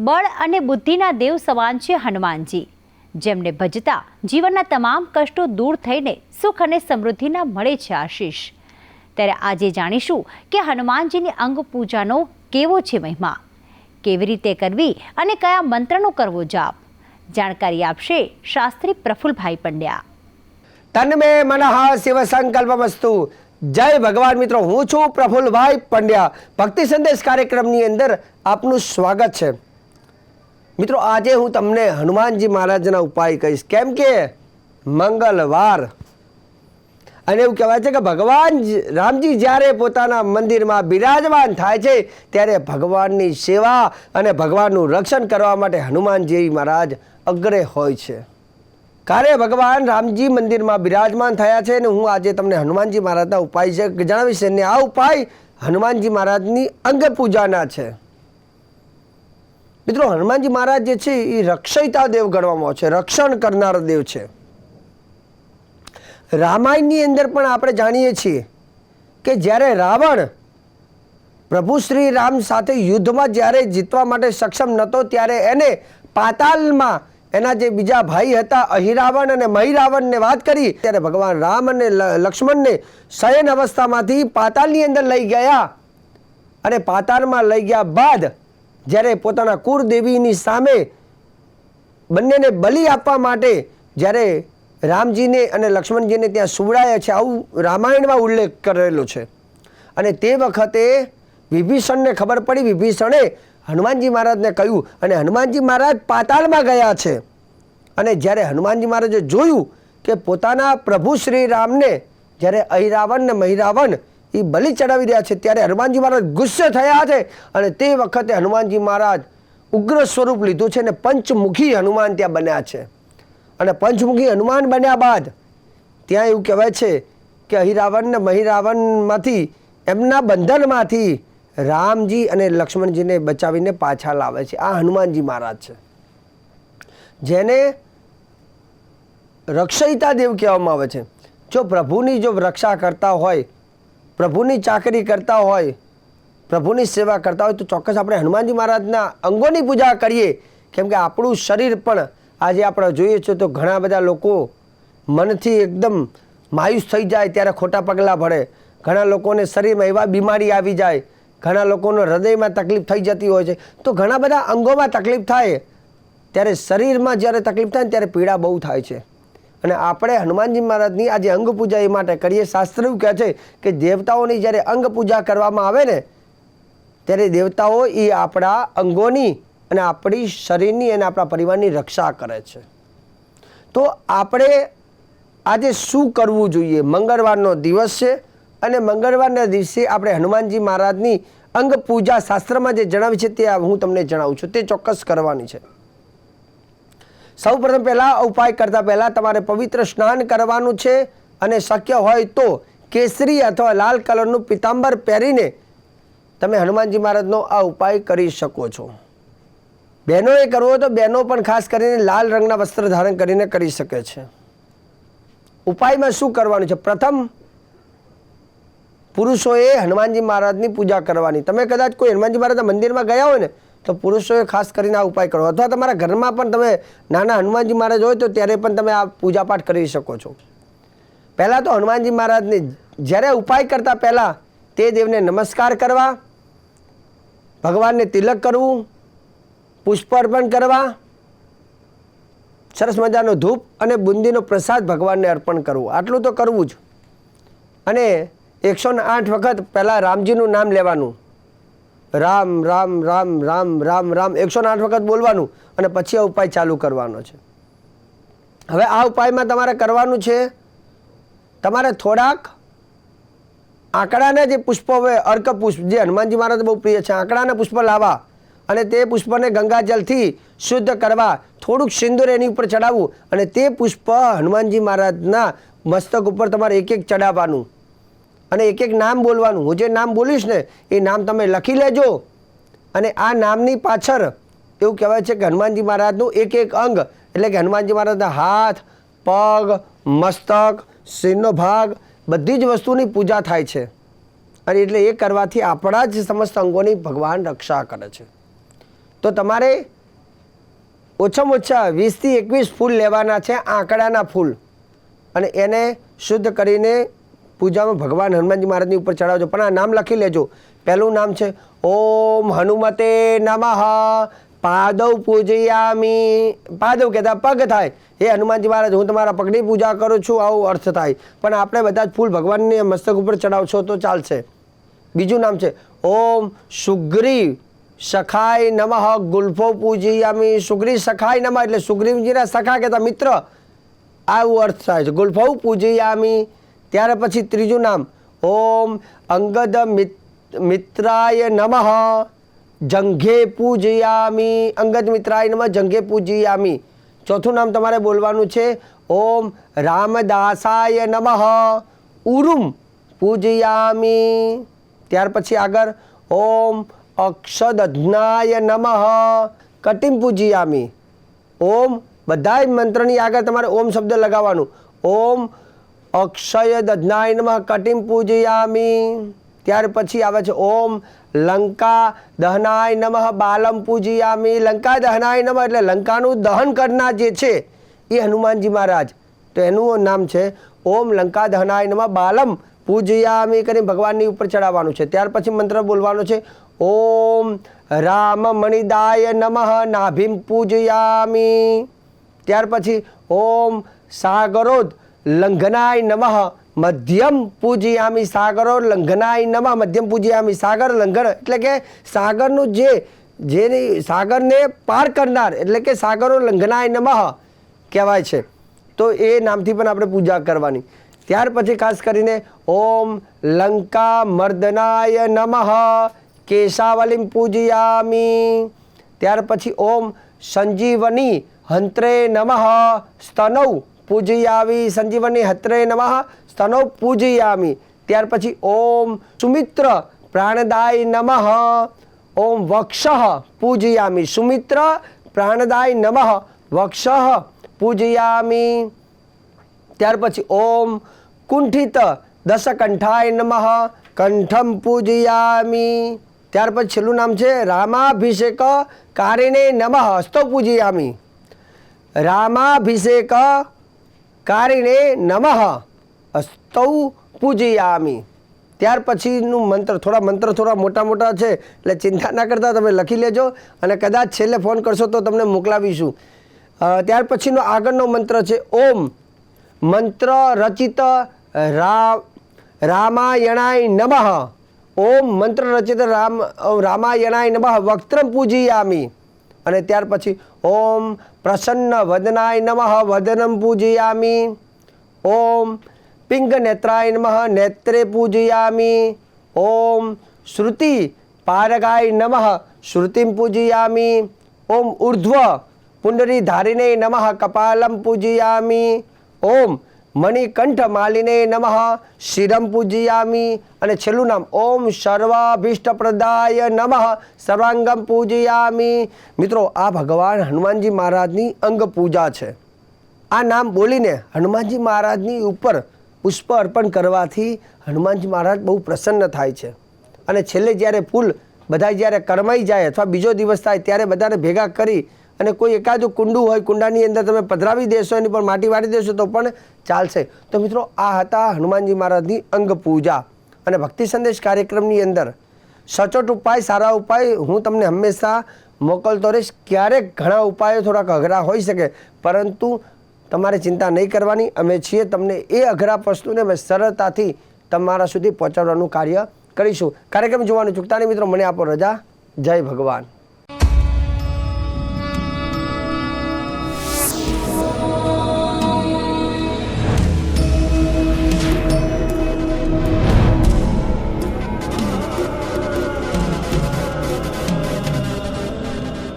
બળ અને બુદ્ધિના દેવ સમાન છે હનુમાનજી, જેમને ભજતા જીવનના તમામ કષ્ટો દૂર થઈને સુખ અને સમૃદ્ધિના મળે છે આશીષ। ત્યારે આજે જાણીશું કે હનુમાનજીની અંગ પૂજાનો કેવો છે મહિમા, કેવી રીતે કરવી અને કયા મંત્રનો કરવો જાપ। જાણકારી આપશે શાસ્ત્રી પ્રફુલભાઈ પંડ્યા। તન્મે મનઃ શિવ સંકલ્પમસ્તુ। જય ભગવાન મિત્રો, હું છું પ્રફુલભાઈ પંડ્યા। ભક્તિ સંદેશ કાર્યક્રમની અંદર આપનું સ્વાગત છે। મિત્રો, આજે હું તમને હનુમાનજી મહારાજના ઉપાય કહીશ, કેમ કે મંગળવાર અને એવું કહેવાય છે કે ભગવાન રામજી જ્યારે પોતાના મંદિરમાં બિરાજમાન થાય છે ત્યારે ભગવાનની સેવા અને ભગવાનનું રક્ષણ કરવા માટે હનુમાનજી મહારાજ અગ્રે હોય છે। કાર્ય ભગવાન રામજી મંદિરમાં બિરાજમાન થયા છે અને હું આજે તમને હનુમાનજી મહારાજના ઉપાય છે જણાવીશ અને આ ઉપાય હનુમાનજી મહારાજની અંગ પૂજાના છે। મિત્રો, હનુમાનજી મહારાજ જે છે એ રક્ષયતા દેવ ગણવામાં આવે છે, રક્ષણ કરનાર દેવ છે। રામાયણની અંદર પણ આપણે જાણીએ છીએ કે જ્યારે રાવણ પ્રભુ શ્રી રામ સાથે યુદ્ધમાં જ્યારે જીતવા માટે સક્ષમ નહોતો ત્યારે એને પાતાલમાં એના જે બીજા ભાઈ હતા અહિરાવણ અને મહિરાવણને વાત કરી ત્યારે ભગવાન રામ અને લક્ષ્મણને શયન અવસ્થામાંથી પાતાલની અંદર લઈ ગયા અને પાતાળમાં લઈ ગયા બાદ જ્યારે પોતાના કુળદેવીની સામે બંનેને બલિ આપવા માટે જ્યારે રામજીને અને લક્ષ્મણજીને ત્યાં સુવડાયા છે, આવું રામાયણમાં ઉલ્લેખ કરેલો છે। અને તે વખતે વિભીષણને ખબર પડી, વિભીષણે હનુમાનજી મહારાજને કહ્યું અને હનુમાનજી મહારાજ પાતાળમાં ગયા છે અને જ્યારે હનુમાનજી મહારાજે જોયું કે પોતાના પ્રભુ શ્રી રામને જ્યારે અહિરાવણ ને મહિરાવણ એ બલિ ચડાવી રહ્યા છે ત્યારે હનુમાનજી મહારાજ ગુસ્સે થયા છે અને તે વખતે હનુમાનજી મહારાજ ઉગ્ર સ્વરૂપ લીધું છે અને પંચમુખી હનુમાન ત્યાં બન્યા છે। અને પંચમુખી હનુમાન બન્યા બાદ ત્યાં એવું કહેવાય છે કે અહિરાવણ ને મહિરાવણમાંથી એમના બંધનમાંથી રામજી અને લક્ષ્મણજીને બચાવીને પાછા લાવે છે। આ હનુમાનજી મહારાજ છે, જેને રક્ષયતા દેવ કહેવામાં આવે છે। જો પ્રભુની જો રક્ષા કરતા હોય, પ્રભુની ચાકરી કરતા હોય, પ્રભુની સેવા કરતા હોય તો ચોક્કસ આપણે હનુમાનજી મહારાજના અંગોની પૂજા કરીએ, કેમ કે આપણું શરીર પણ આજે આપણે જોઈએ છીએ તો ઘણા બધા લોકો મનથી એકદમ માયુસ થઈ જાય ત્યારે ખોટા પગલાં ભરે, ઘણા લોકોને શરીરમાં એવા બીમારી આવી જાય, ઘણા લોકોને હૃદયમાં તકલીફ થઈ જતી હોય છે, તો ઘણા બધા અંગોમાં તકલીફ થાય ત્યારે શરીરમાં જ્યારે તકલીફ થાય ત્યારે પીડા બહુ થાય છે। અને આપણે હનુમાનજી મહારાજની આજે અંગ પૂજા એ માટે કરીએ। શાસ્ત્ર એવું કહે છે કે દેવતાઓની જ્યારે અંગ પૂજા કરવામાં આવે ને ત્યારે દેવતાઓ એ આપણા અંગોની અને આપણી શરીરની અને આપણા પરિવારની રક્ષા કરે છે। તો આપણે આજે શું કરવું જોઈએ? મંગળવારનો દિવસ છે અને મંગળવારના દિવસે આપણે હનુમાનજી મહારાજની અંગ પૂજા શાસ્ત્રમાં જે જણાવી છે તે હું તમને જણાવું છું, તે ચોક્કસ કરવાની છે। સૌ પ્રથમ પહેલાં ઉપાય કરતાં પહેલાં તમારે પવિત્ર સ્નાન કરવાનું છે અને શક્ય હોય તો કેસરી અથવા લાલ કલરનું પીતાંબર પહેરીને તમે હનુમાનજી મહારાજનો આ ઉપાય કરી શકો છો। બહેનોએ કરવો હોય તો બહેનો પણ ખાસ કરીને લાલ રંગના વસ્ત્ર ધારણ કરીને કરી શકે છે। ઉપાયમાં શું કરવાનું છે? પ્રથમ પુરુષોએ હનુમાનજી મહારાજની પૂજા કરવાની। તમે કદાચ કોઈ હનુમાનજી મહારાજના મંદિરમાં ગયા હોય ને તો પુરુષોએ ખાસ કરીને આ ઉપાય કરો, અથવા તમારા ઘરમાં પણ તમે નાના હનુમાનજી મહારાજ હોય તો ત્યારે પણ તમે આ પૂજાપાઠ કરી શકો છો। પહેલાં તો હનુમાનજી મહારાજને જ્યારે ઉપાય કરતાં પહેલાં તે દેવને નમસ્કાર કરવા, ભગવાનને તિલક કરવું, પુષ્પ અર્પણ કરવા, સરસ મજાનો ધૂપ અને બુંદીનો પ્રસાદ ભગવાનને અર્પણ કરવું, આટલું તો કરવું જ। અને 108 વખત પહેલાં રામજીનું નામ લેવાનું, રામ રામ રામ રામ રામ રામ 108 વખત બોલવાનું અને પછી આ ઉપાય ચાલુ કરવાનો છે। હવે આ ઉપાયમાં તમારે કરવાનું છે, તમારે થોડાક આંકડાના જે પુષ્પો હોય, અર્ક પુષ્પ જે હનુમાનજી મહારાજ બહુ પ્રિય છે, આંકડાના પુષ્પ લાવવા અને તે પુષ્પને ગંગાજલથી શુદ્ધ કરવા, થોડુંક સિંદૂર એની ઉપર ચડાવવું અને તે પુષ્પ હનુમાનજી મહારાજના મસ્તક ઉપર તમારે એક એક ચડાવવાનું અને એક એક નામ બોલવાનું। હું જે નામ બોલીશ ને એ નામ તમે લખી લેજો અને આ નામની પાછળ એવું કહેવાય છે કે હનુમાનજી મહારાજનું એક એક અંગ એટલે કે હનુમાનજી મહારાજના હાથ, પગ, મસ્તક, શિરનો ભાગ બધી જ વસ્તુની પૂજા થાય છે અને એટલે એ કરવાથી આપણા જ સમસ્ત અંગોની ભગવાન રક્ષા કરે છે। તો તમારે ઓછામાં ઓછા 20 થી 21 ફૂલ લેવાના છે, આંકડાના ફૂલ, અને એને શુદ્ધ કરીને પૂજામાં ભગવાન હનુમાનજી મહારાજની ઉપર ચડાવજો. પણ આ નામ લખી લેજો. પહેલું નામ છે ઓમ હનુમતે નમઃ પાદવ પૂજયામી. પાદવ કહેતા પગ થાય. હે હનુમાનજી મહારાજ, હું તમારા પગની પૂજા કરું છું, આવો અર્થ થાય. પણ આપણે બધા જ ફૂલ ભગવાનની મસ્તક ઉપર ચડાવશો તો ચાલશે. બીજું નામ છે ઓમ સુગ્રીવ સખાય નમઃ ગુલ્ફો પૂજયામી. સુગ્રીવ સખાય નમઃ એટલે સુગ્રીવજીના સખા કહેતા મિત્ર, આવું અર્થ થાય છે. ગુલ્ફો પૂજયામી. ત્યાર પછી ત્રીજું નામ ઓમ અંગદ મિત્રાય નમઃ જંઘે પૂજયામી. અંગદ મિત્રાય નમઃ જંઘે પૂજયામી. ચોથું નામ તમારે બોલવાનું છે ઓમ રામદાસાય નમઃ ઉરુમ પૂજયામી. ત્યાર પછી આગળ ઓમ અક્ષદધ્નાય નમઃ કટિમ પૂજયામી. ઓમ બધા મંત્રની આગળ તમારે ઓમ શબ્દ લગાવવાનું. ઓમ અક્ષય દધ્નાય નમઃ કટિમ પૂજયામી. ત્યાર પછી આવે છે ઓમ લંકા દહનાય નમઃ બાલમ પૂજયામી. લંકા દહનાય નમઃ એટલે લંકાનું દહન કરનાર જે છે એ હનુમાનજી મહારાજ, તો એનું નામ છે ઓમ લંકા દહનાય નમઃ બાલમ પૂજયામી કરીને ભગવાનની ઉપર ચડાવવાનું છે. ત્યાર પછી મંત્ર બોલવાનો છે ઓમ રામ મણિદાય નમઃ નાભિમ પૂજયામી. ત્યાર પછી ઓમ સાગરોદ લંઘનાય નમઃ મધ્યમ પૂજયામી. સાગરો લંઘનાય નમઃ મધ્યમ પૂજયામી. સાગર લંઘન એટલે કે સાગરનું જેની સાગરને પાર કરનાર એટલે કે સાગરો લંઘનાય નમઃ કહેવાય છે. તો એ નામથી પણ આપણે પૂજા કરવાની. ત્યાર પછી ખાસ કરીને ઓમ લંકા મર્દનાય નમઃ કેશાવલીમ પૂજયામી. ત્યાર પછી ઓમ સંજીવની હંત્રે નમઃ સ્તનૌ પૂજયામી. સંજીવની હત્રે નમઃ સ્તનૌ પૂજયામી. ત્યાર પછી ઓમ સુમિત્ર પ્રાણદાય નમઃ ઓમ વક્ષઃ પૂજયામી. સુમિત્ર પ્રાણદાય નમઃ વક્ષઃ પૂજયામી. ત્યાર પછી ઓમ કુંઠિત દશકંઠાય નમઃ કંઠમ પૂજયામી. ત્યાર પછી છેલ્લું નામ છે રામાભિષેક કારિણે નમઃ હસ્તો પૂજયામી. રામાભિષેક કારિણે નમઃ હસ્તૌ પૂજયામી. ત્યાર પછીનું મંત્ર થોડા મોટા મોટા છે એટલે ચિંતા ના કરતા, તમે લખી લેજો અને કદાચ છેલ્લે ફોન કરશો તો તમને મોકલાવીશું. ત્યાર પછીનો આગળનો મંત્ર છે ઓમ મંત્ર રચિત રામાયણાય નમઃ. ઓમ મંત્ર રચિત રામાયણાય નમઃ વક્ત્રમ પૂજયામી. અને ત્યાર પછી ઓમ પ્રસન્ન વદનાય નમઃ વદનમ પૂજયામી. ઓમ પિંગ નેત્રાય નમઃ નેત્રે પૂજયામી. ઓમ શ્રુતિ પારગાય નમઃ શ્રુતિમ પૂજયામી. ઓમ ઉર્ધ્વ પુંડરી ધારિણે નમઃ કપાલમ પૂજયામી. ઓમ મણિકંઠ માલિને નમઃ શિરમ પૂજયામી. અને છેલ્લું નામ ઓમ સર્વાભીષ્ટપ્રદાય નમઃ સર્વાંગમ પૂજયામી. મિત્રો, આ ભગવાન હનુમાનજી મહારાજની અંગ પૂજા છે. આ નામ બોલીને હનુમાનજી મહારાજની ઉપર પુષ્પ અર્પણ કરવાથી હનુમાનજી મહારાજ બહુ પ્રસન્ન થાય છે. અને છેલ્લે જ્યારે ફૂલ બધા જ્યારે કરમાઈ જાય અથવા બીજો દિવસ થાય ત્યારે બધાને ભેગા કરી અને કોઈ એકાદું કુંડું હોય, કુંડાની અંદર તમે પધરાવી દેશો, એની પર માટી વાળી દેશો તો પણ ચાલશે. તો મિત્રો, આ હતા હનુમાનજી મહારાજની અંગ પૂજા. અને ભક્તિ સંદેશ કાર્યક્રમની અંદર સચોટ ઉપાય, સારા ઉપાય હું તમને હંમેશા મોકલતો રહીશ. ક્યારેક ઘણા ઉપાયો થોડાક અઘરા હોઈ શકે, પરંતુ તમારે ચિંતા નહીં કરવાની. અમે છીએ તમને એ અઘરા પ્રશ્નોને અમે સરળતાથી તમારા સુધી પહોંચાડવાનું કાર્ય કરીશું. કાર્યક્રમ જોવાનું ચૂકતા નહીં મિત્રો. મને આપો રજા. જય ભગવાન.